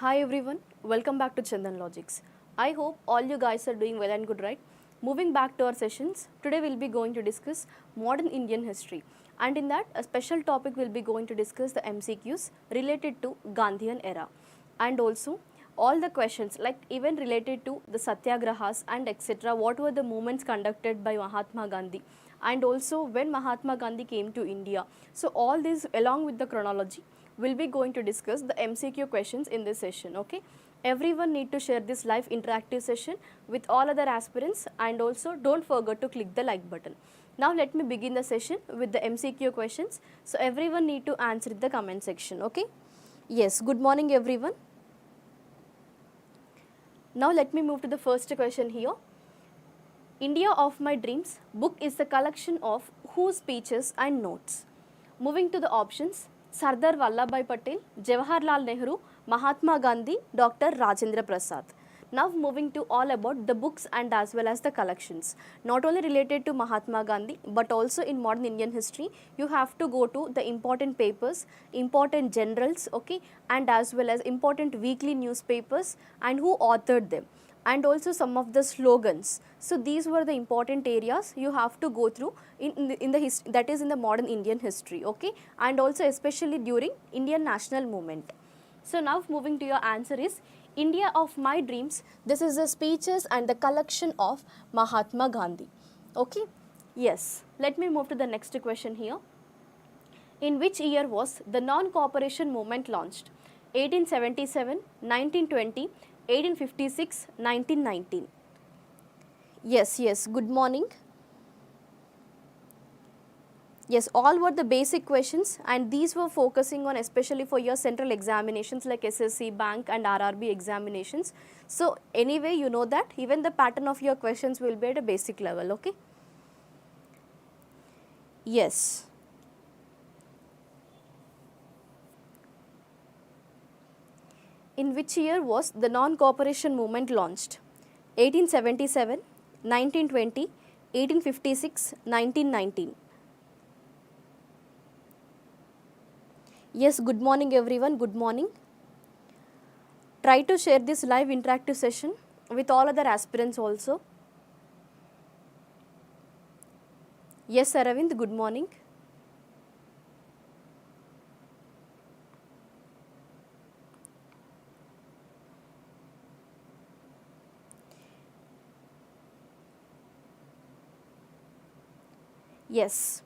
Hi everyone, welcome back to Chandan Logics. I hope all you guys are doing well and good, right? Moving back to our sessions, today we'll be going to discuss modern Indian history, and in that a special topic will be going to discuss the MCQs related to Gandhian era, and also all the questions like even related to the satyagrahas and etc. What were the movements conducted by Mahatma Gandhi, and also when Mahatma Gandhi came to India. So all these along with the chronology we'll be going to discuss the MCQ questions in this session, okay? Everyone need to share this live interactive session with all other aspirants, and also don't forget to click the like button. Now let me begin the session with the MCQ questions. So everyone need to answer in the comment section, okay? Yes, good morning everyone. Now let me move to the first question here. India of My Dreams book is the collection of whose speeches and notes? Moving to the options, Sardar Vallabhbhai Patel, Jawaharlal Nehru, Mahatma Gandhi, Dr. Rajendra Prasad. Now moving to all about the books and as well as the collections. Not only related to Mahatma Gandhi but also in modern Indian history, you have to go to the important papers, important generals, okay, and as well as important weekly newspapers and who authored them, and also some of the slogans. So these were the important areas you have to go through in the history, that is in the modern Indian history, okay, and also especially during Indian national movement. So now moving to your answer is India of My Dreams. This is the speeches and the collection of Mahatma Gandhi, okay. Yes, let me move to the next question here. In which year was the non-cooperation movement launched? 1877, 1920, 1856, 1919. Yes, good morning. Yes, all were the basic questions, and these were focusing on especially for your central examinations like SSC, bank and RRB examinations. So anyway, you know that even the pattern of your questions will be at a basic level, okay? Yes. In which year was the non-cooperation movement launched? 1877, 1920, 1856, 1919. Yes, good morning everyone, good morning. Try to share this live interactive session with all other aspirants also. Yes, Aravind, good morning. Yes,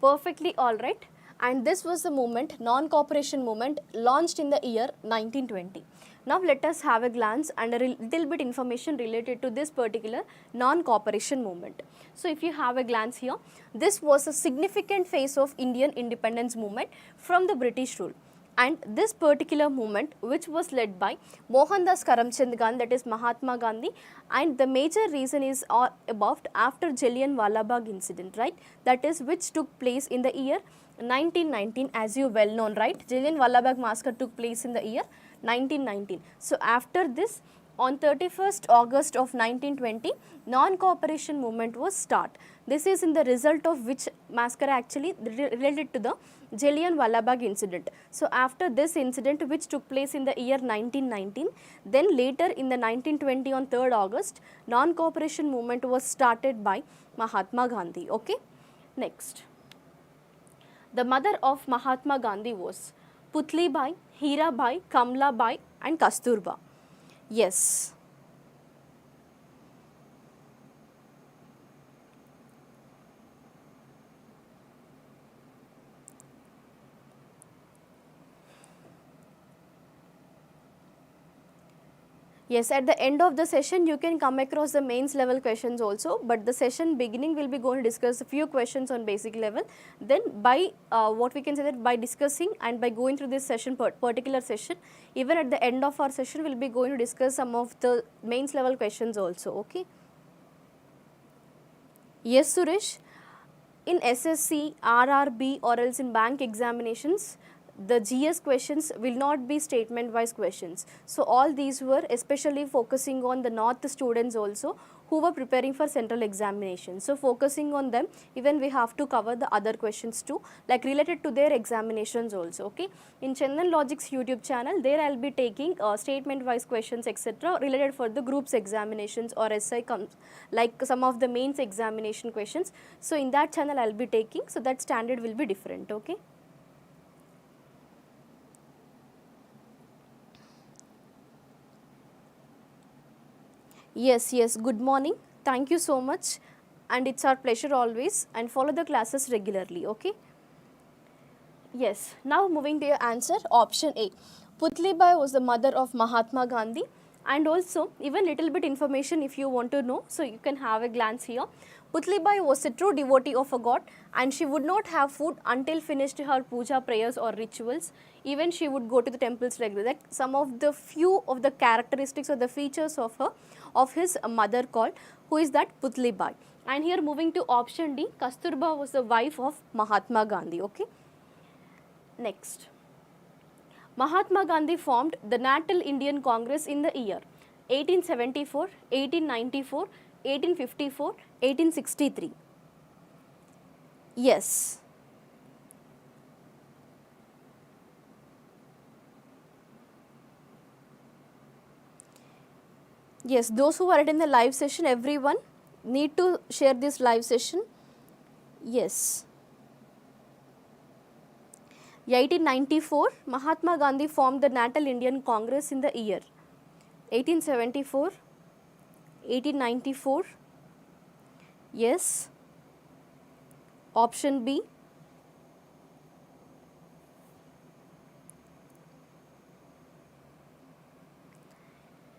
perfectly all right. And this was the movement, non-cooperation movement, launched in the year 1920. Now let us have a glance and a little bit information related to this particular non-cooperation movement. So if you have a glance here, this was a significant phase of Indian independence movement from the British rule. And this particular movement, which was led by Mohandas Karamchand Gandhi, that is Mahatma Gandhi, and the major reason is about after Jallianwala Bagh incident, right? That is which took place in the year 1919, as you well known, right? Jallianwala Bagh massacre took place in the year 1919. So after this, on 31st August of 1920, non-cooperation movement was start. This is in the result of which massacre actually related to the Jallianwala Bagh incident. So after this incident, which took place in the year 1919, then later in the 1920 on 3rd August, non-cooperation movement was started by Mahatma Gandhi, okay. Next. The mother of Mahatma Gandhi was Putli Bai, Hira Bai, Kamla Bai and Kasturba. Yes. Yes, at the end of the session you can come across the mains level questions also, but the session beginning will be going to discuss a few questions on basic level. Then by what we can say that by discussing and by going through this session, particular session, even at the end of our session we will be going to discuss some of the mains level questions also, okay. Yes, Suresh, in SSC, RRB or else in bank examinations, the GS questions will not be statement wise questions. So all these were especially focusing on the north students also who were preparing for central examinations. So focusing on them, even we have to cover the other questions too, like related to their examinations also. Okay, in Chandan Logic's YouTube channel, there I'll be taking statement wise questions etc. related for the groups examinations or SI comes, like some of the mains examination questions. So in that channel I'll be taking, so that standard will be different. Okay. Yes, good morning. Thank you so much, and it's our pleasure always, and follow the classes regularly, okay? Yes, now moving to your answer, option A. Putlibai was the mother of Mahatma Gandhi, and also even little bit information if you want to know, so you can have a glance here. Putlibai was a true devotee of a god, and she would not have food until finished her puja prayers or rituals. Even she would go to the temples regularly. Like some of the few of the characteristics or the features of her, of his mother called, who is that Putlibai. And here moving to option D, Kasturba was the wife of Mahatma Gandhi. Okay. Next, Mahatma Gandhi formed the Natal Indian Congress in the year 1874, 1894, 1854, 1863. Yes. Yes, those who are in the live session, everyone need to share this live session. Yes. 1894, Mahatma Gandhi formed the Natal Indian Congress in the year 1874, 1894. Yes. Option B.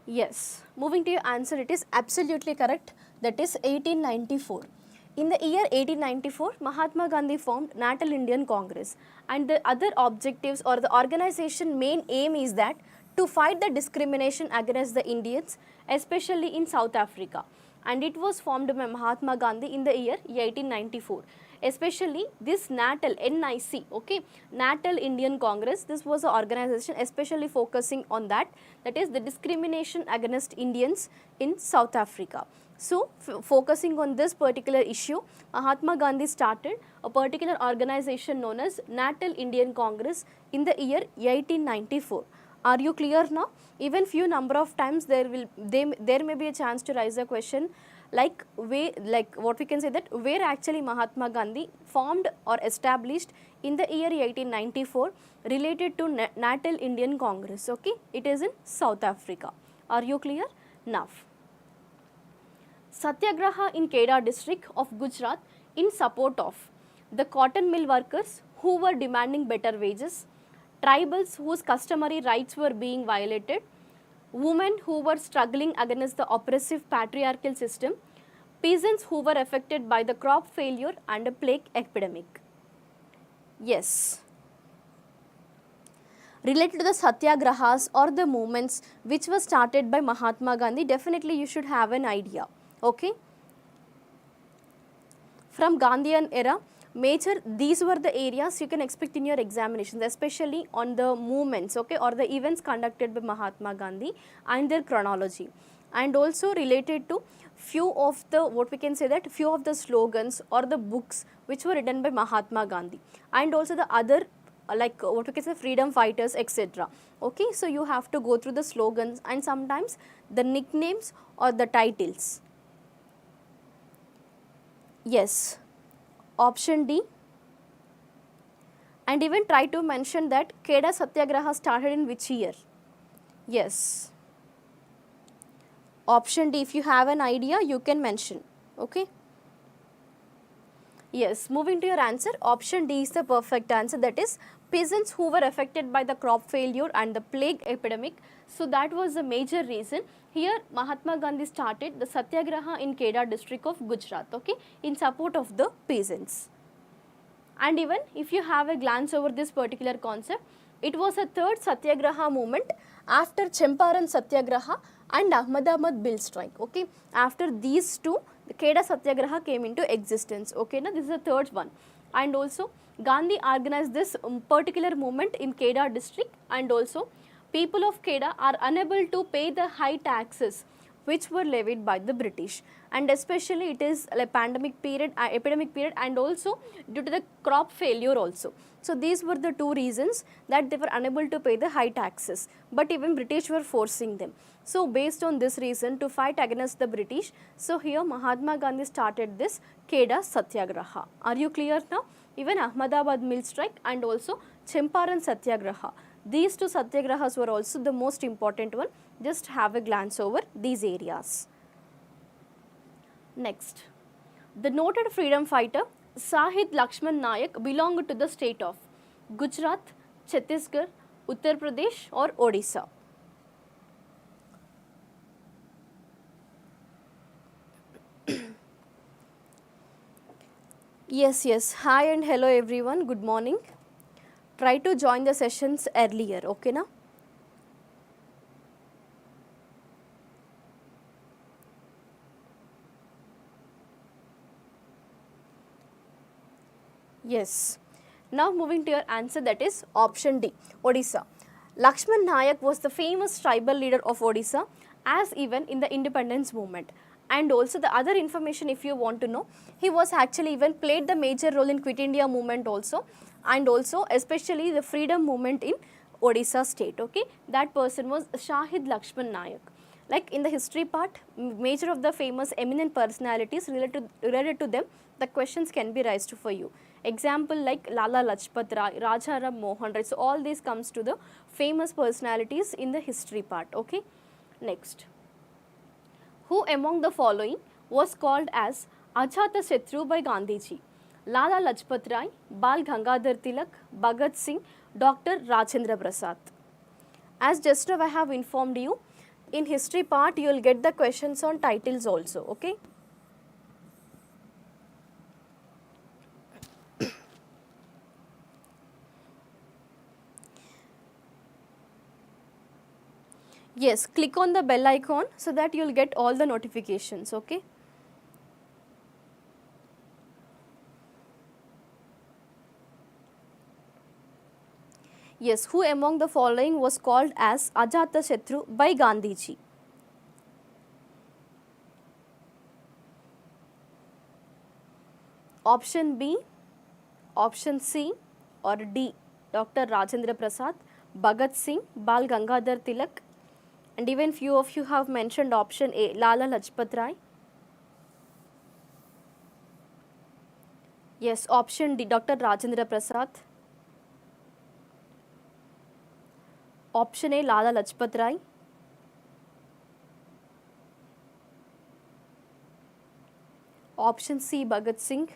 Yes. Moving to your answer, it is absolutely correct. That is 1894. In the year 1894, Mahatma Gandhi formed Natal Indian Congress, and the other objectives or the organization main aim is that to fight the discrimination against the Indians, especially in South Africa. And it was formed by Mahatma Gandhi in the year 1894. Especially this Natal, NIC, okay, Natal Indian Congress, this was an organization especially focusing on that is the discrimination against Indians in South Africa. So, focusing on this particular issue, Mahatma Gandhi started a particular organization known as Natal Indian Congress in the year 1894. Are you clear now? Even few number of times there may be a chance to raise a question like what we can say that where actually Mahatma Gandhi formed or established in the year 1894 related to Natal Indian Congress. Okay, it is in South Africa. Are you clear? Now, Satyagraha in Kheda district of Gujarat in support of the cotton mill workers who were demanding better wages, tribals whose customary rights were being violated, women who were struggling against the oppressive patriarchal system, peasants who were affected by the crop failure and a plague epidemic. Yes. Related to the satyagrahas or the movements which were started by Mahatma Gandhi, definitely you should have an idea. Okay. From Gandhian era, these were the areas you can expect in your examinations, especially on the movements, okay, or the events conducted by Mahatma Gandhi and their chronology, and also related to few of the few of the slogans or the books which were written by Mahatma Gandhi, and also the other freedom fighters etc. Okay, so you have to go through the slogans and sometimes the nicknames or the titles. Yes. Option D. And even try to mention that Kheda Satyagraha started in which year? Yes. Option D, if you have an idea, you can mention. Okay. Yes, moving to your answer, option D is the perfect answer. That is, peasants who were affected by the crop failure and the plague epidemic. So that was the major reason. Here Mahatma Gandhi started the Satyagraha in Kheda district of Gujarat, okay, in support of the peasants. And even if you have a glance over this particular concept, it was a third Satyagraha movement after Champaran Satyagraha and Ahmedabad Bill strike. Okay, after these two, the Kheda Satyagraha came into existence. Okay, now this is the third one. And also Gandhi organized this particular movement in Kheda district, and also people of Kheda are unable to pay the high taxes which were levied by the British, and especially it is a epidemic period and also due to the crop failure also. So these were the two reasons that they were unable to pay the high taxes, but even British were forcing them. So based on this reason, to fight against the British, so here Mahatma Gandhi started this Kheda Satyagraha. Are you clear now? Even Ahmedabad mill strike and also Champaran Satyagraha. These two satyagrahas were also the most important one. Just have a glance over these areas. Next, the noted freedom fighter Sahid Lakshman Nayak belonged to the state of Gujarat, Chhattisgarh, Uttar Pradesh or Odisha. Yes. Hi and hello everyone. Good morning. Try to join the sessions earlier, okay na? Yes. Now moving to your answer, that is option D, Odisha. Lakshman Nayak was the famous tribal leader of Odisha as even in the independence movement. And also the other information if you want to know, he was actually even played the major role in Quit India movement also, and also especially the freedom movement in Odisha state, okay. That person was Shahid Lakshman Nayak. Like in the history part, major of the famous eminent personalities related to them, the questions can be raised for you. Example like Lala Lajpat Rai, Rajaram Mohan Rai. So all these comes to the famous personalities in the history part, okay. Next, who among the following was called as Ajatashatru by Gandhiji? Lala Lajpat Rai, Bal Gangadhar Tilak, Bhagat Singh, Dr. Rajendra Prasad. As just now I have informed you, in history part you will get the questions on titles also, okay. Yes, click on the bell icon so that you will get all the notifications, okay. Yes, who among the following was called as Ajatashatru by Gandhiji? Option B, option C or D, Dr. Rajendra Prasad, Bhagat Singh, Bal Gangadhar Tilak, and even few of you have mentioned option A, Lala Lajpat Rai. Yes, option D, Dr. Rajendra Prasad. Option A, Lala Lajpat Rai. Option C, Bhagat Singh.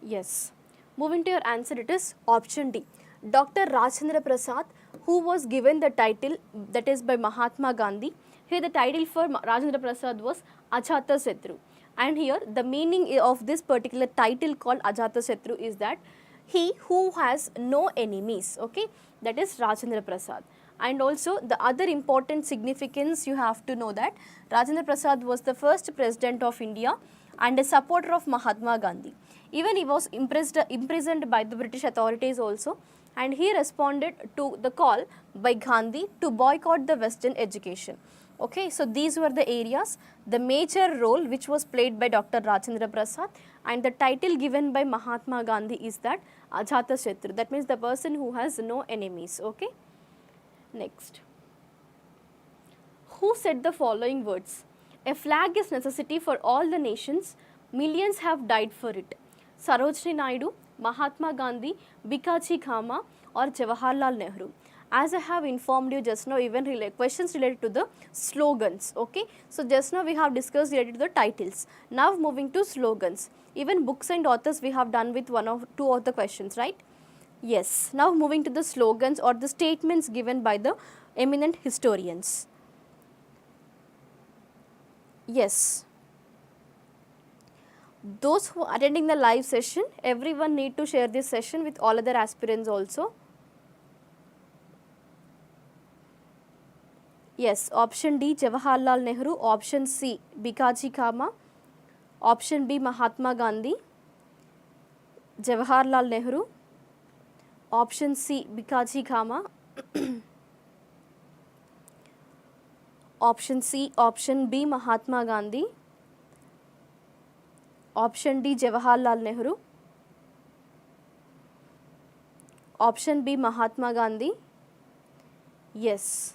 Yes. Moving to your answer, it is option D, Dr. Rajendra Prasad, who was given the title that is by Mahatma Gandhi. Here the title for Rajendra Prasad was Ajatashatru. And here the meaning of this particular title called Ajatashatru is that he who has no enemies, okay, that is Rajendra Prasad. And also the other important significance you have to know that Rajendra Prasad was the first president of India and a supporter of Mahatma Gandhi. Even he was imprisoned by the British authorities also, and he responded to the call by Gandhi to boycott the Western education. Okay, so these were the areas, the major role which was played by Dr. Rajendra Prasad, and the title given by Mahatma Gandhi is that Ajatashatru, that means the person who has no enemies, okay. Next, who said the following words? A flag is necessity for all the nations, millions have died for it. Sarojini Naidu, Mahatma Gandhi, Bikaji Kama or Jawaharlal Nehru. As I have informed you just now, even questions related to the slogans, okay. So just now we have discussed related to the titles. Now moving to slogans. Even books and authors we have done with two of the questions, right? Yes. Now moving to the slogans or the statements given by the eminent historians. Yes. Those who are attending the live session, everyone need to share this session with all other aspirants also. Yes, option D, Jawaharlal Nehru, option C, Bikaji Kama, option B, Mahatma Gandhi, Jawaharlal Nehru, option C, Bikaji Kama, Option C, option B, Mahatma Gandhi, option D, Jawaharlal Nehru, option B, Mahatma Gandhi. Yes.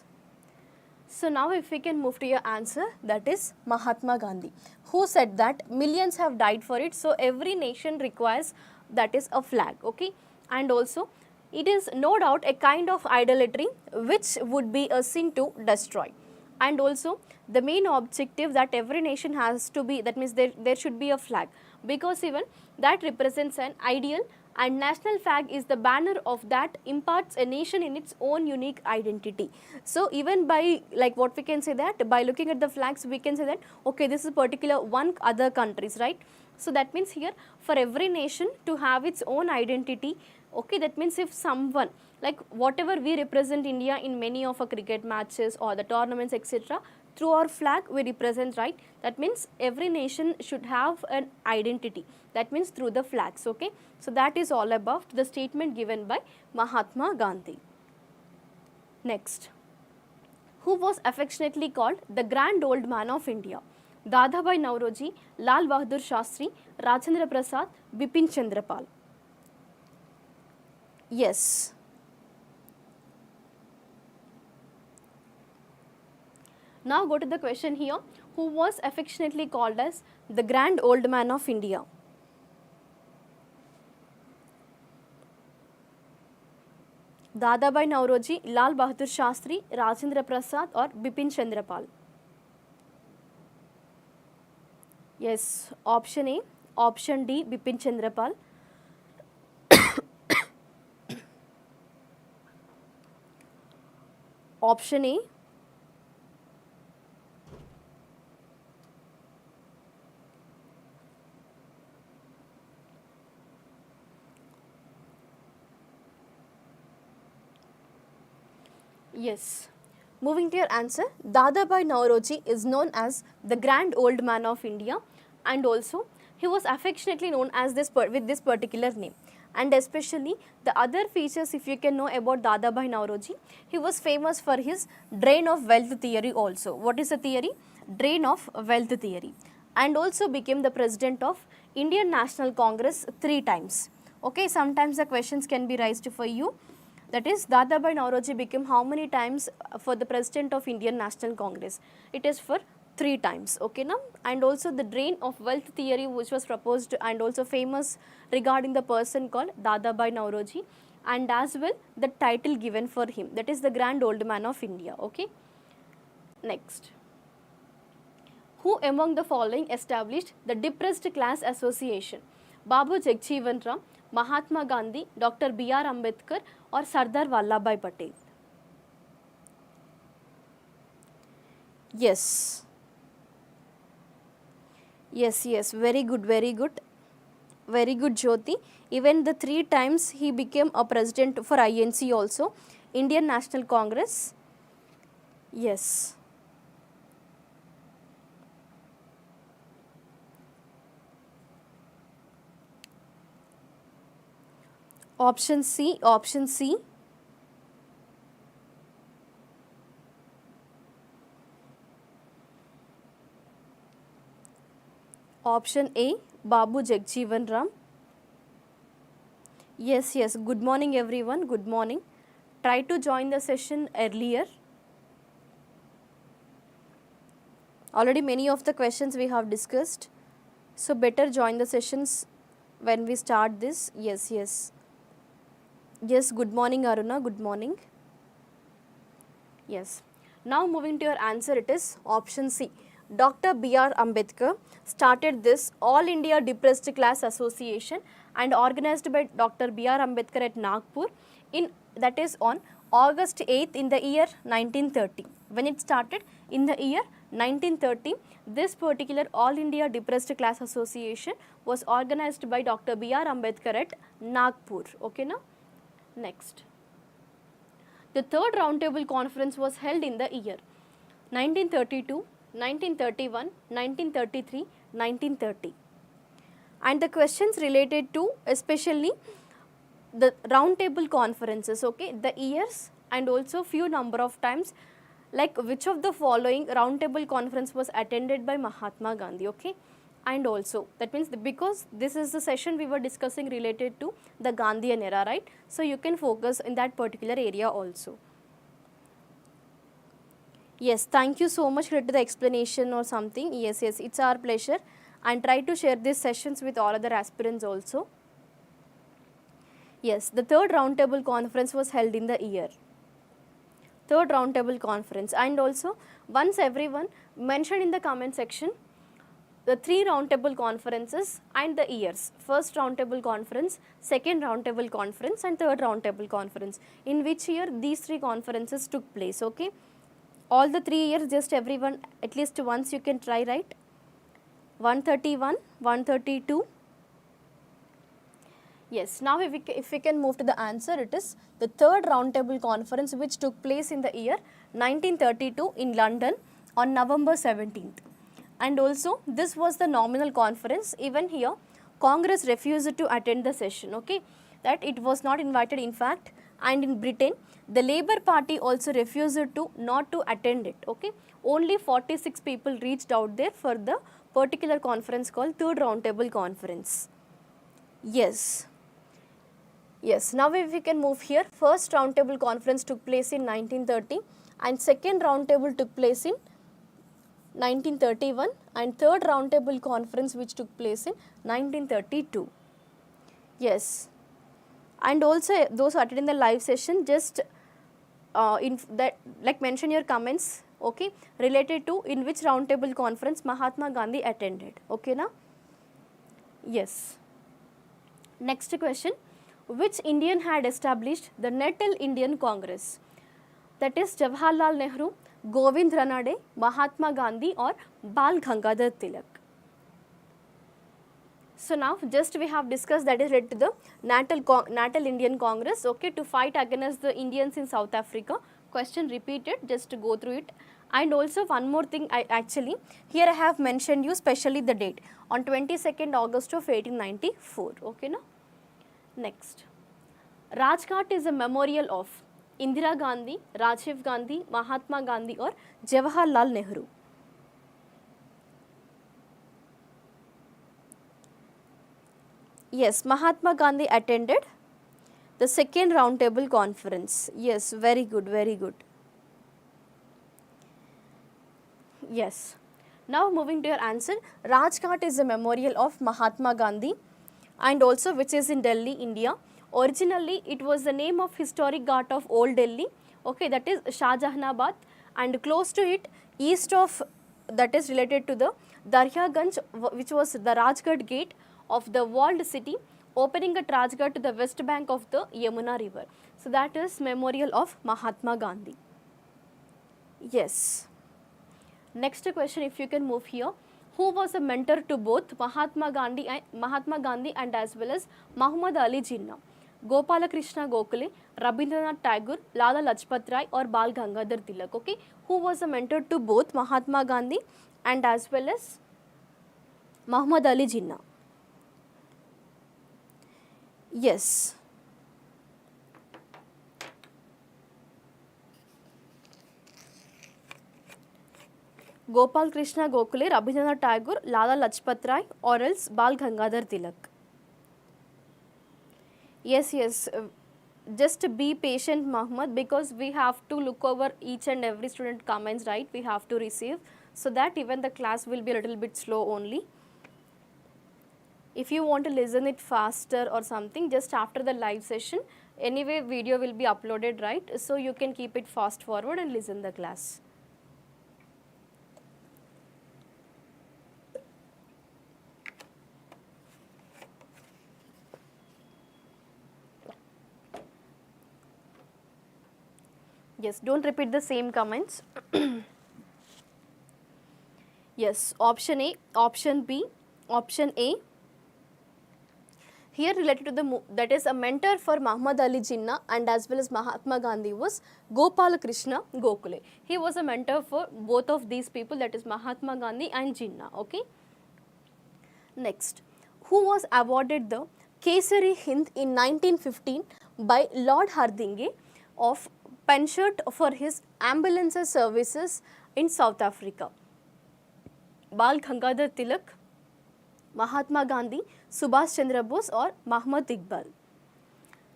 So now if we can move to your answer, that is Mahatma Gandhi, who said that millions have died for it, so every nation requires that is a flag, okay. And also it is no doubt a kind of idolatry which would be a sin to destroy. And also the main objective that every nation has to be, that means there should be a flag, because even that represents an ideal, and national flag is the banner of that imparts a nation in its own unique identity. So even by, like, what we can say, that by looking at the flags we can say that okay, this is particular one other countries, right. So that means here for every nation to have its own identity, okay, that means if someone, like whatever we represent India in many of our cricket matches or the tournaments etc., through our flag we represent, right. That means every nation should have an identity, that means through the flags, okay. So that is all about the statement given by Mahatma Gandhi. Next, who was affectionately called the Grand Old Man of India? Dadabhai Nauroji, Lal Bahadur Shastri, Rajendra Prasad, Bipin Chandra Pal. Yes. Now go to the question here, who was affectionately called as the Grand Old Man of India? Dadabhai Nauroji, Lal Bahadur Shastri, Rajendra Prasad or Bipin Chandra Pal? Yes, option A, option D, Bipin Chandra Pal. Option A, yes. Moving to your answer, Dadabhai Nauroji is known as the Grand Old Man of India, and also he was affectionately known as this with this particular name. And especially the other features, if you can know about Dadabhai Nauroji, he was famous for his drain of wealth theory also. What is the theory? Drain of wealth theory. And also became the president of Indian National Congress 3 times. Okay, sometimes the questions can be raised for you. That is, Dadabhai Nauroji became how many times for the president of Indian National Congress? It is for 3 times, okay now. And also the drain of wealth theory, which was proposed and also famous regarding the person called Dadabhai Nauroji, and as well the title given for him, that is the Grand Old Man of India, okay. Next, who among the following established the Depressed Class Association? Babu Jagjeevan Ram, Mahatma Gandhi, Dr. B.R. Ambedkar or Sardar Vallabhbhai Patel? Yes. Yes, yes, very good, very good. Very good, Jyoti. Even the 3 times he became a president for INC also, Indian National Congress. Yes. Option C, option C. Option A, Babu Jagjeevan Ram. Yes, yes, good morning everyone, good morning. Try to join the session earlier. Already many of the questions we have discussed, so better join the sessions when we start this. Yes, yes. Yes, good morning Aruna, good morning. Yes. Now moving to your answer, it is option C. Dr. B.R. Ambedkar started this All India Depressed Class Association and organized by Dr. B.R. Ambedkar at Nagpur in, that is on August 8th in the year 1930. When it started? In the year 1930, this particular All India Depressed Class Association was organized by Dr. B.R. Ambedkar at Nagpur. Okay now? Next. The third roundtable conference was held in the year 1932, 1931, 1933, 1930. And the questions related to especially the roundtable conferences, okay, the years and also few number of times like which of the following roundtable conference was attended by Mahatma Gandhi, okay? And also that means because this is the session we were discussing related to the Gandhian era, right? So you can focus in that particular area also. Yes, thank you so much related to the explanation or something. Yes, it's our pleasure, and try to share these sessions with all other aspirants also. Yes, the third roundtable conference was held in the year. Third roundtable conference, and also once everyone mention in the comment section the three roundtable conferences and the years. First roundtable conference, second roundtable conference, and third roundtable conference. In which year these three conferences took place, okay? All the 3 years, just everyone at least once you can try, right? 131, 132. Yes, now if we can move to the answer, it is the third roundtable conference which took place in the year 1932 in London on November 17th. And also this was the nominal conference. Even here Congress refused to attend the session, okay? That it was not invited in fact. And in Britain the Labour Party also refused to not to attend it, okay? Only 46 people reached out there for the particular conference called third roundtable conference. Yes. Yes, now if we can move here, first roundtable conference took place in 1930 and second roundtable took place in 1931 and third roundtable conference which took place in 1932. Yes, and also those who attended the live session, just in that like mention your comments, okay, related to in which roundtable conference Mahatma Gandhi attended, okay na? Yes. Next question, which Indian had established the Nettle Indian Congress? That is Jawaharlal Nehru, Govind Ranade, Mahatma Gandhi or Bal Gangadhar Tilak. So now just we have discussed that is related to the Nettle Indian Congress, okay, to fight against the Indians in South Africa. Question repeated, just to go through it. And also one more thing, here I have mentioned you specially the date on 22nd August of 1894, okay na? Next, Rajghat is a memorial of Indira Gandhi, Rajiv Gandhi, Mahatma Gandhi or Jawaharlal Nehru. Yes, Mahatma Gandhi attended the second roundtable conference. Yes, very good, very good. Yes. Now moving to your answer, Rajghat is a memorial of Mahatma Gandhi and also which is in Delhi, India. Originally it was the name of historic ghat of Old Delhi, okay, that is Shahjahanabad, and close to it east of that is related to the Daryaganj, which was the Rajghat gate of the walled city opening at Rajghat to the west bank of the Yamuna river. So that is memorial of Mahatma Gandhi. Yes. Next question, if you can move here, who was a mentor to both Mahatma Gandhi and as well as Muhammad Ali Jinnah? Gopalakrishna Gokhale, Rabindranath Tagore, Lala Lajpat Rai or Bal Gangadhar Tilak, okay? Who was a mentor to both Mahatma Gandhi and as well as Muhammad Ali Jinnah? Yes. Gopal Krishna Gokhale, Rabindranath Tagore, Lala Lajpat Rai or else Bal Gangadhar Tilak. Yes, just be patient, Muhammad, because we have to look over each and every student comments, right? We have to receive, so that even the class will be a little bit slow only. If you want to listen it faster or something, just after the live session, anyway video will be uploaded, right? So you can keep it fast forward and listen the class. Yes, don't repeat the same comments. Yes, option A, option B, option A. Here related to the, that is a mentor for Muhammad Ali Jinnah and as well as Mahatma Gandhi was Gopalakrishna Gokhale. He was a mentor for both of these people, that is Mahatma Gandhi and Jinnah, okay. Next, who was awarded the Kesari Hind in 1915 by Lord Hardinge of pensioned for his ambulance services in South Africa? Bal Gangadhar Tilak, Mahatma Gandhi, Subhash Chandra Bose or Muhammad Iqbal?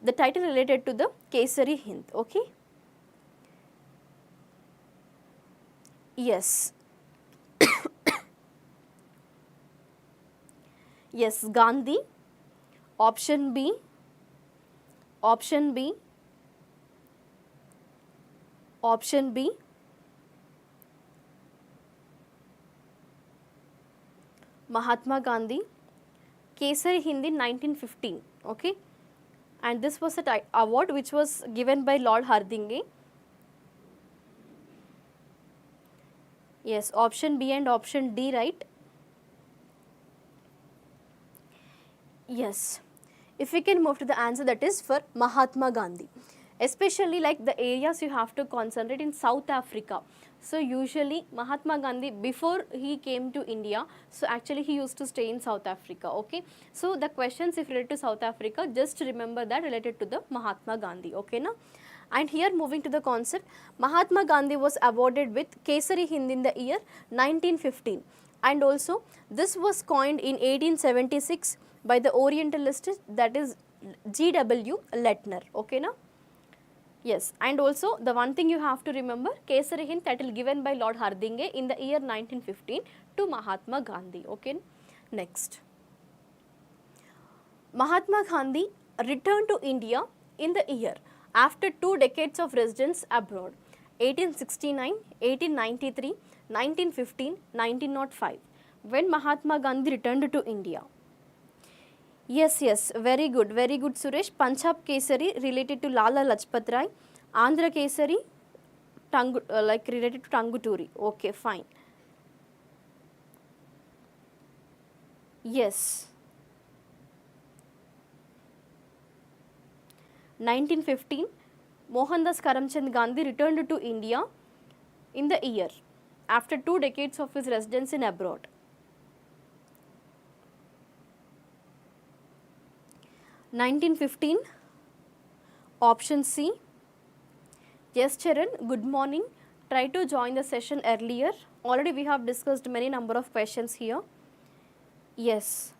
The title related to the Kesari Hind, okay? Yes. Yes, Gandhi. Option B. Option B. Option B. Mahatma Gandhi. Kesari Hind in 1915, okay? And this was an award which was given by Lord Hardinge. Yes, option B and option D, right? Yes. If we can move to the answer, that is for Mahatma Gandhi. Especially like the areas you have to concentrate in South Africa. So usually Mahatma Gandhi, before he came to India, so actually he used to stay in South Africa, okay? So the questions if related to South Africa, just remember that related to the Mahatma Gandhi, okay na? And here moving to the concept, Mahatma Gandhi was awarded with Kesari Hind in the year 1915. And also this was coined in 1876 by the Orientalist, that is G.W. Lettner, okay na? Yes, and also the one thing you have to remember, Kesari Hind title given by Lord Hardinge in the year 1915 to Mahatma Gandhi, okay? Next. Mahatma Gandhi returned to India in the year after 2 decades of residence abroad, 1869, 1893, 1915, 1905, when Mahatma Gandhi returned to India. Yes, very good Suresh. Punjab Kesari related to Lala Lajpat Rai, Andhra Kesari like related to Tanguturi, okay, fine. Yes. 1915, Mohandas Karamchand Gandhi returned to India in the year after 2 decades of his residence in abroad. 1915, option C. Yes, Charan, good morning. Try to join the session earlier. Already we have discussed many number of questions here. Yes.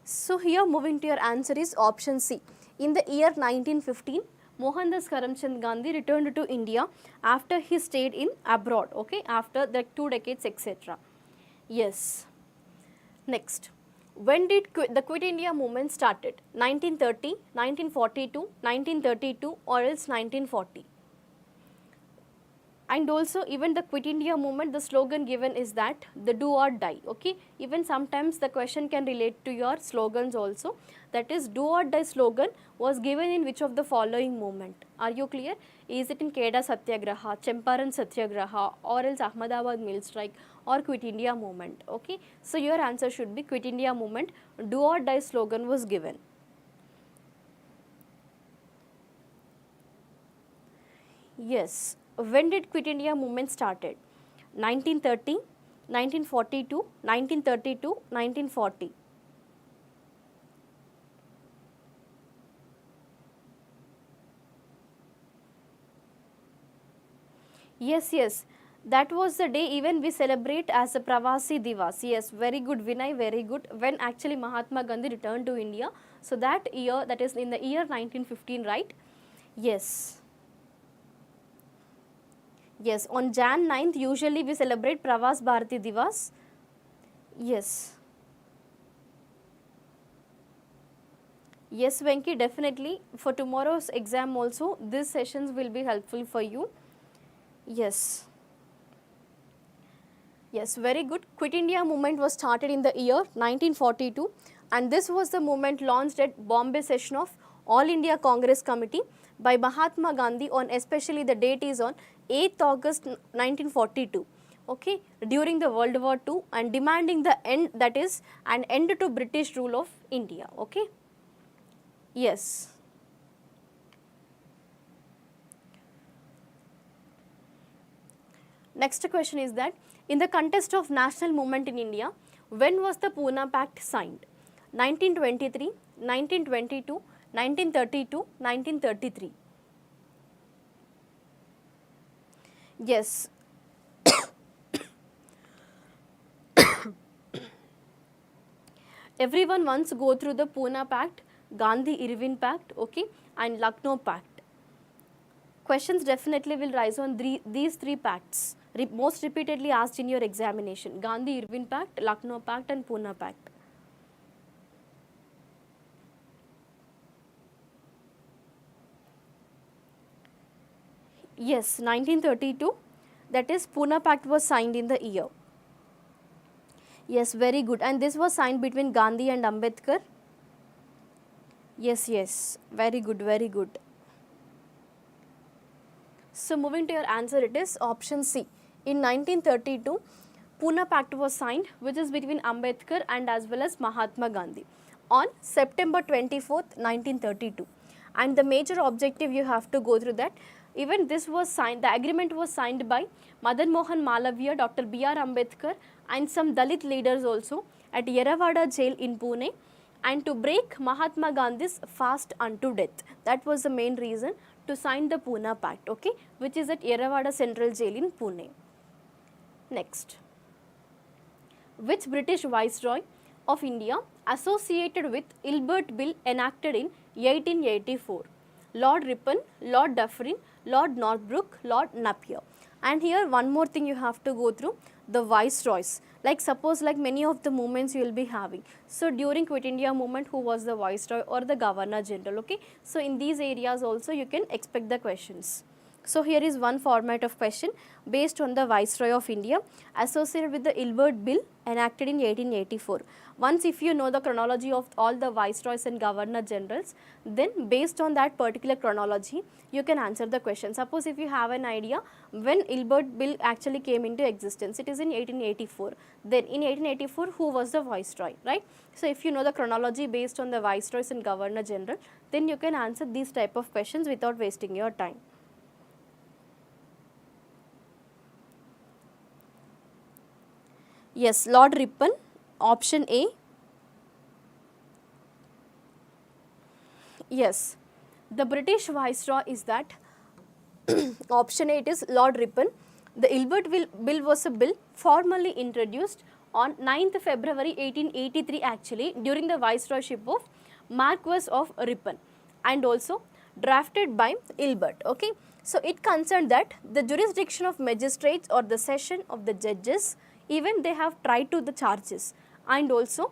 So here moving to your answer is option C. In the year 1915, Mohandas Karamchand Gandhi returned to India after he stayed in abroad, okay, after the 2 decades, etc. Yes. Next. When did the Quit India movement started? 1930, 1942, 1932 or else 1940? And also even the Quit India movement, the slogan given is that the do or die, okay? Even sometimes the question can relate to your slogans also. That is do or die slogan was given in which of the following movement? Are you clear? Is it in Keda Satyagraha, Champaran Satyagraha or else Ahmedabad Mill Strike or Quit India movement, okay? So your answer should be Quit India movement, do or die slogan was given. Yes. When did Quit India movement started? 1930, 1942, 1932, 1940. Yes, that was the day even we celebrate as a Pravasi Divas. Yes, very good Vinay, very good. When actually Mahatma Gandhi returned to India. So that year, that is in the year 1915, right? Yes. Yes, on Jan 9th usually we celebrate Pravas Bharati Divas. Yes. Yes, Venki, definitely. For tomorrow's exam also, these sessions will be helpful for you. Yes. Yes, very good. Quit India movement was started in the year 1942 and this was the movement launched at Bombay session of All India Congress Committee by Mahatma Gandhi on, especially the date is on 8th August 1942, okay, during the World War II and demanding the end, that is an end to British rule of India, okay. Yes. Next question is that in the context of national movement in India, when was the Pune Pact signed? 1923, 1922, 1932, 1933. Yes. Everyone wants go through the Pune Pact, Gandhi-Irvin Pact, okay, and Lucknow Pact. Questions definitely will rise on these three pacts, most repeatedly asked in your examination: Gandhi-Irvin Pact, Lucknow Pact, and Pune Pact. Yes, 1932. That is, Pune Pact was signed in the year. Yes, very good. And this was signed between Gandhi and Ambedkar. Yes, yes. Very good, very good. So moving to your answer, it is option C. In 1932, Pune Pact was signed, which is between Ambedkar and as well as Mahatma Gandhi on September 24th, 1932. And the major objective, you have to go through that. Even this was signed, the agreement was signed by Madan Mohan Malaviya, Dr. B.R. Ambedkar, and some Dalit leaders also at Yerawada jail in Pune, and to break Mahatma Gandhi's fast unto death. That was the main reason to sign the Pune Pact, okay, which is at Yerawada Central Jail in Pune. Next, which British Viceroy of India associated with Ilbert Bill enacted in 1884? Lord Ripon, Lord Dufferin, Lord Northbrook, Lord Napier. And here one more thing you have to go through, the viceroys. Like suppose like many of the movements you will be having. So during Quit India movement, who was the viceroy or the governor general, okay. So in these areas also you can expect the questions. So here is one format of question based on the Viceroy of India associated with the Ilbert Bill enacted in 1884. Once if you know the chronology of all the Viceroys and Governor Generals, then based on that particular chronology, you can answer the question. Suppose if you have an idea when Ilbert Bill actually came into existence, it is in 1884. Then in 1884, who was the Viceroy, right? So if you know the chronology based on the Viceroys and Governor General, then you can answer these type of questions without wasting your time. Yes, Lord Ripon, option A. Yes, the British Viceroy is that option A, it is Lord Ripon. The Ilbert Bill was a bill formally introduced on 9th February 1883 actually during the Viceroyship of Marquess of Ripon, and also drafted by Ilbert, okay. So it concerned that the jurisdiction of magistrates or the session of the judges, even they have tried to the charges, and also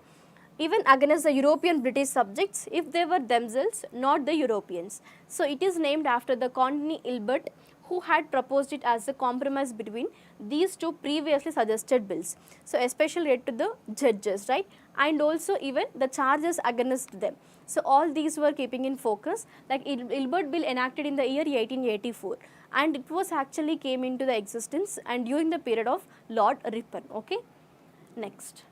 even against the European British subjects if they were themselves not the Europeans. So it is named after the Courtney Ilbert, who had proposed it as a compromise between these two previously suggested bills. So especially related to the judges, right, and also even the charges against them. So all these were keeping in focus, like Ilbert Bill enacted in the year 1884, and it was actually came into the existence and during the period of Lord Ripon, okay. Next,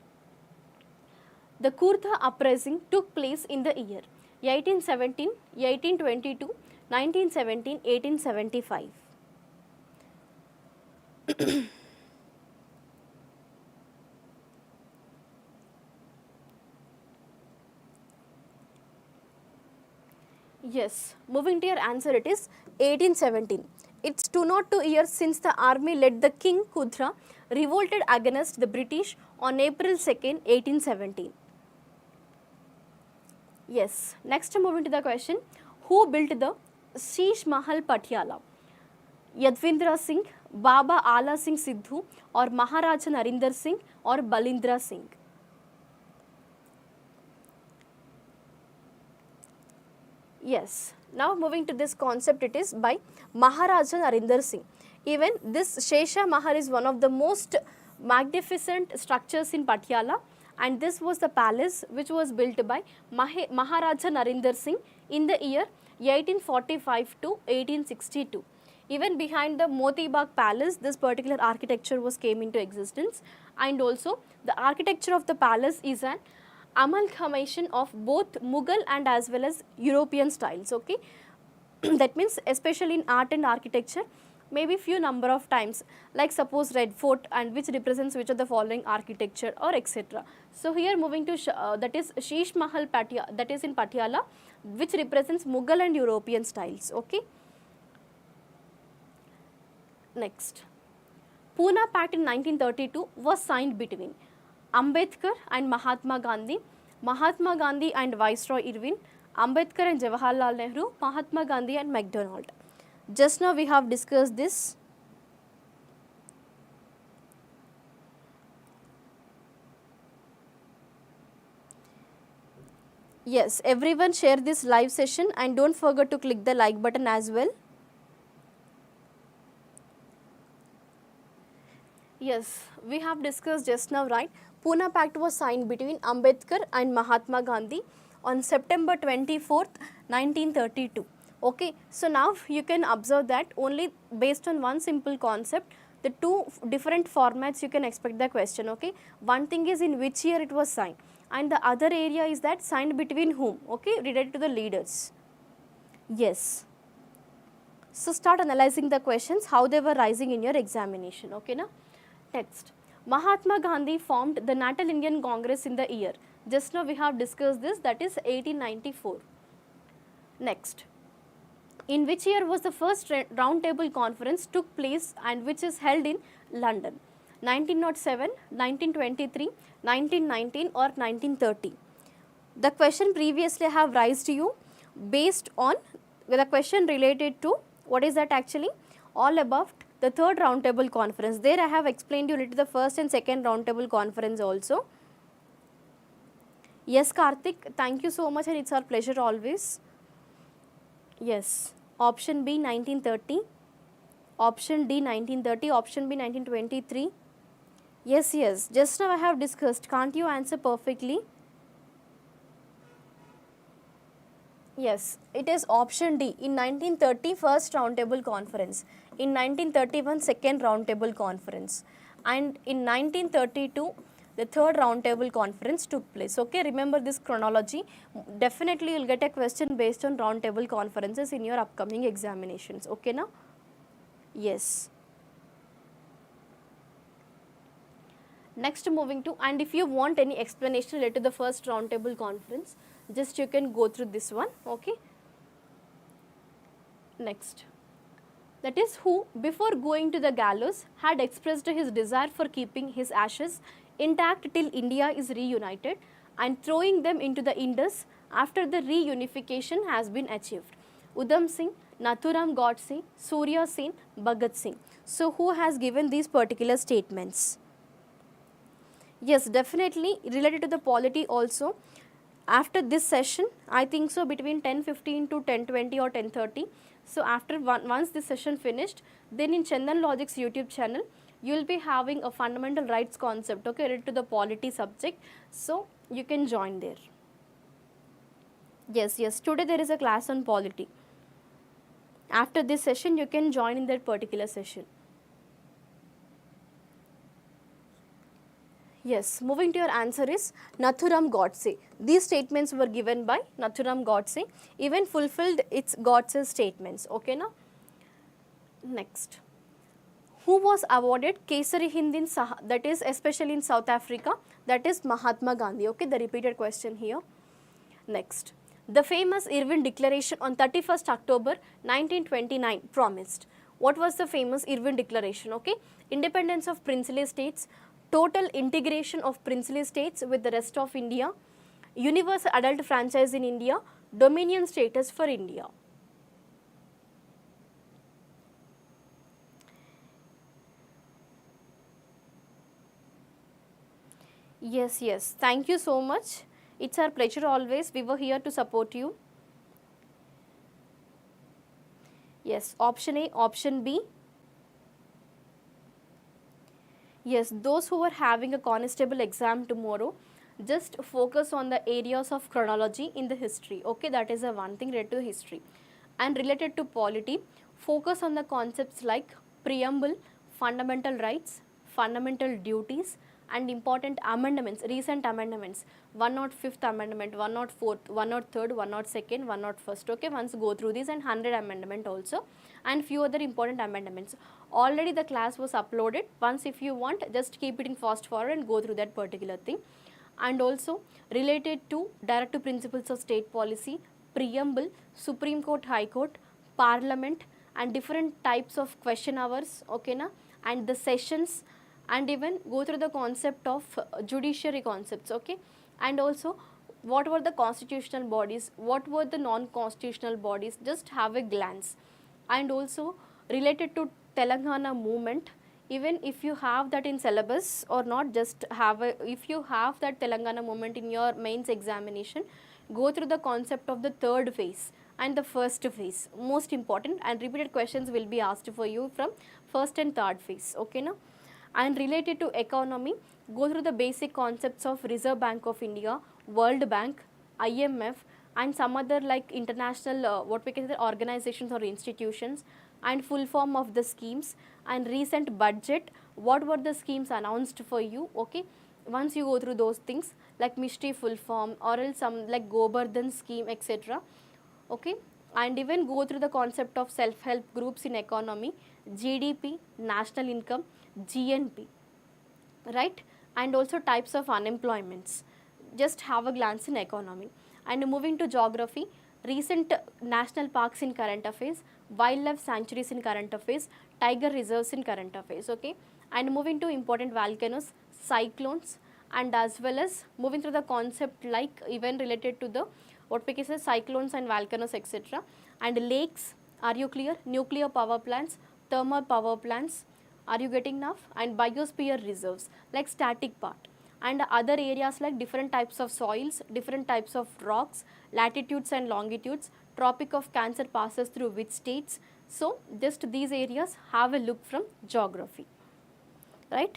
the Kurtha uprising took place in the year 1817, 1822, 1917, 1875. Yes, moving to your answer, it is 1817. It's 202 years since the army led the King Kudra revolted against the British on April 2nd, 1817. Yes, next moving to the question, who built the Sheesh Mahal Patiala? Yadvindra Singh, Baba Ala Singh Sidhu, or Maharaja Narinder Singh, or Balindra Singh? Yes, now moving to this concept, it is by Maharaja Narinder Singh. Even this Shesha Mahal is one of the most magnificent structures in Patiala, and this was the palace which was built by Maharaja Narinder Singh in the year 1845 to 1862. Even behind the Moti Bagh palace, this particular architecture was came into existence, and also the architecture of the palace is an amalgamation of both Mughal and as well as European styles, okay. That means especially in art and architecture, maybe few number of times, like suppose Red Fort, and which represents which of the following architecture or etc. So here moving to that is Sheesh Mahal Patiala, that is in Patiala, which represents Mughal and European styles, okay. Next, Pune Pact in 1932 was signed between Ambedkar and Mahatma Gandhi, Mahatma Gandhi and Viceroy Irwin, Ambedkar and Jawaharlal Nehru, Mahatma Gandhi and MacDonald. Just now we have discussed this. Yes, everyone share this live session and don't forget to click the like button as well. Yes, we have discussed just now, right? Pune Pact was signed between Ambedkar and Mahatma Gandhi on September 24th, 1932. Okay, so now you can observe that only based on one simple concept, the two different formats you can expect the question. Okay, one thing is in which year it was signed, and the other area is that signed between whom. Okay, related to the leaders. Yes. So start analyzing the questions, how they were rising in your examination. Okay, na? Next, Mahatma Gandhi formed the National Indian Congress in the year. Just now we have discussed this, that is 1894. Next, in which year was the first round table conference took place and which is held in London? 1907, 1923, 1919 or 1930? The question previously I have raised to you based on the question related to what is that actually? All about the third roundtable conference. There I have explained you little the first and second roundtable conference also. Yes, Karthik, thank you so much and it's our pleasure always. Yes, option B 1930, option D 1930, option B 1923. Yes, yes, just now I have discussed, can't you answer perfectly? Yes, it is option D. In 1930, first roundtable conference. In 1931, second roundtable conference. And in 1932, the third roundtable conference took place. Okay, remember this chronology. Definitely you will get a question based on roundtable conferences in your upcoming examinations. Okay, now? Yes. Next, moving to, and if you want any explanation related to the first roundtable conference, just you can go through this one. Okay. Next, that is who before going to the gallows had expressed his desire for keeping his ashes intact till India is reunited and throwing them into the Indus after the reunification has been achieved. Udham Singh, Nathuram Godse, Surya Sen, Bhagat Singh. So who has given these particular statements? Yes, definitely related to the polity also. After this session, I think so between 10:15 to 10:20 or 10:30. So after once this session finished, then in Chandan Logic's YouTube channel, you will be having a fundamental rights concept, okay, related to the polity subject. So you can join there. Yes, yes, today there is a class on polity. After this session, you can join in that particular session. Yes, moving to your answer is Nathuram Godse. These statements were given by Nathuram Godse, even fulfilled its Godse's statements. Okay, now? Next, who was awarded Kesari Hind in that is especially in South Africa? That is Mahatma Gandhi. Okay, the repeated question here. Next, the famous Irwin Declaration on 31st October 1929 promised. What was the famous Irwin Declaration? Okay, independence of princely states, total integration of princely states with the rest of India, universal adult franchise in India, dominion status for India. Yes, yes, thank you so much. It's our pleasure always. We were here to support you. Yes, option A, option B. Yes, those who are having a constable exam tomorrow, just focus on the areas of chronology in the history. Okay, that is a one thing related to history. And related to polity, focus on the concepts like preamble, fundamental rights, fundamental duties, and important amendments, recent amendments, 105th amendment, 104th, 103rd, 102nd, 101st. Okay, once go through these, and 100 amendment also, and few other important amendments. Already the class was uploaded. Once if you want, just keep it in fast forward and go through that particular thing. And also related to directive principles of state policy, preamble, Supreme Court, High Court, Parliament, and different types of question hours, okay na, and the sessions, and even go through the concept of judiciary concepts, okay, and also what were the constitutional bodies, what were the non-constitutional bodies, just have a glance. And also related to Telangana movement, even if you have that in syllabus or not, just have a, if you have that Telangana movement in your mains examination, go through the concept of the third phase and the first phase, most important, and repeated questions will be asked for you from first and third phase, okay now. And related to economy, go through the basic concepts of Reserve Bank of India, World Bank, IMF, and some other like international what we can say organizations or institutions, and full form of the schemes, and recent budget, what were the schemes announced for you, okay. Once you go through those things like Mishti full form or else some like Gobardhan scheme, etc., okay, and even go through the concept of self-help groups in economy, GDP, national income, GNP, right, and also types of unemployments, just have a glance in economy. And moving to geography, recent national parks in current affairs, wildlife sanctuaries in current affairs, tiger reserves in current affairs, okay. And moving to important volcanoes, cyclones, and as well as moving through the concept like even related to the what we can say cyclones and volcanoes, etc., and lakes, are you clear, nuclear power plants, thermal power plants, are you getting enough, and biosphere reserves like static part, and other areas like different types of soils, different types of rocks, latitudes and longitudes, tropic of Cancer passes through which states. So just these areas have a look from geography, right.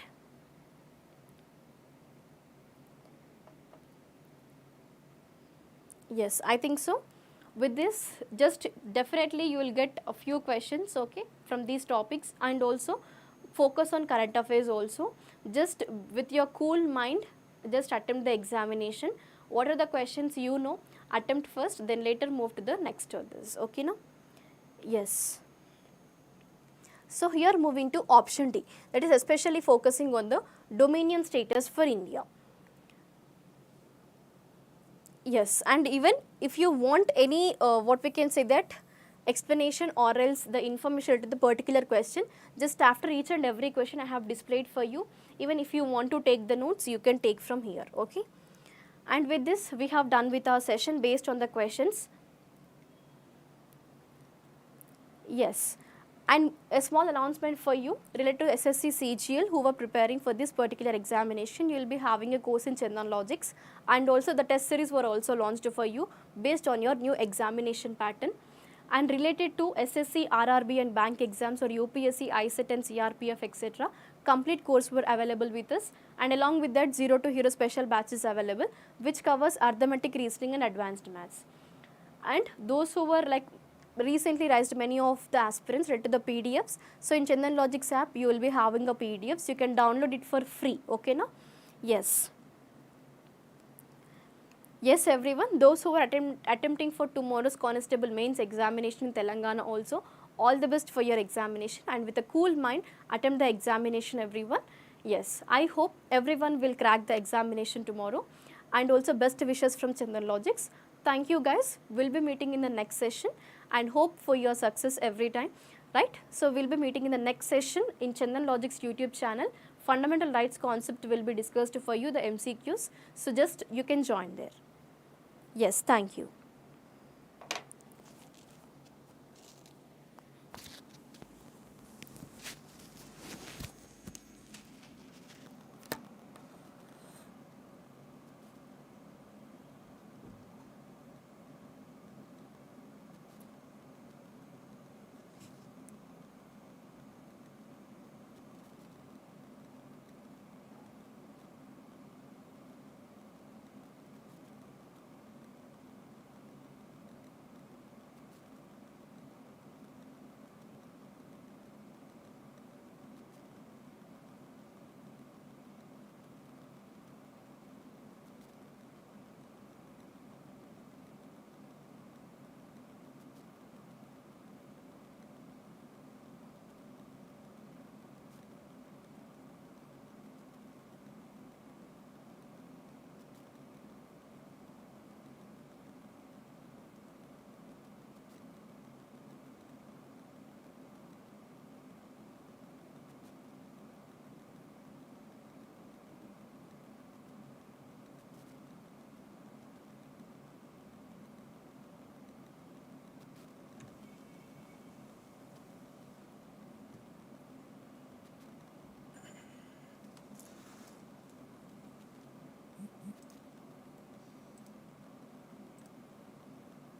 Yes, I think so. With this, just definitely you will get a few questions, okay, from these topics, and also focus on current affairs also. Just with your cool mind, just attempt the examination. What are the questions you know, attempt first, then later move to the next others, okay now? Yes. So here moving to option D, that is especially focusing on the dominion status for India. Yes, and even if you want any what we can say that explanation or else the information to the particular question, just after each and every question I have displayed for you. Even if you want to take the notes, you can take from here, okay. And with this we have done with our session based on the questions. Yes, and a small announcement for you related to Ssc Cgl who were preparing for this particular examination. You will be having a course in Chandan logics, and also the test series were also launched for you based on your new examination pattern. And related to SSC, RRB and bank exams or UPSC, ICET and CRPF, etc., complete course were available with us, and along with that 0 to Hero special batches available, which covers arithmetic, reasoning and advanced maths. And those who were like recently raised, many of the aspirants read to the PDFs. So in Chandan Logics app you will be having a PDFs, you can download it for free, okay now? Yes. Yes everyone, those who are attempting for tomorrow's constable mains examination in Telangana also, all the best for your examination, and with a cool mind attempt the examination everyone. Yes, I hope everyone will crack the examination tomorrow, and also best wishes from Chandan Logics. Thank you guys, we'll be meeting in the next session and hope for your success every time, right. So we'll be meeting in the next session in Chandan Logics YouTube channel. Fundamental rights concept will be discussed for you, the MCQs, so just you can join there. Yes, thank you.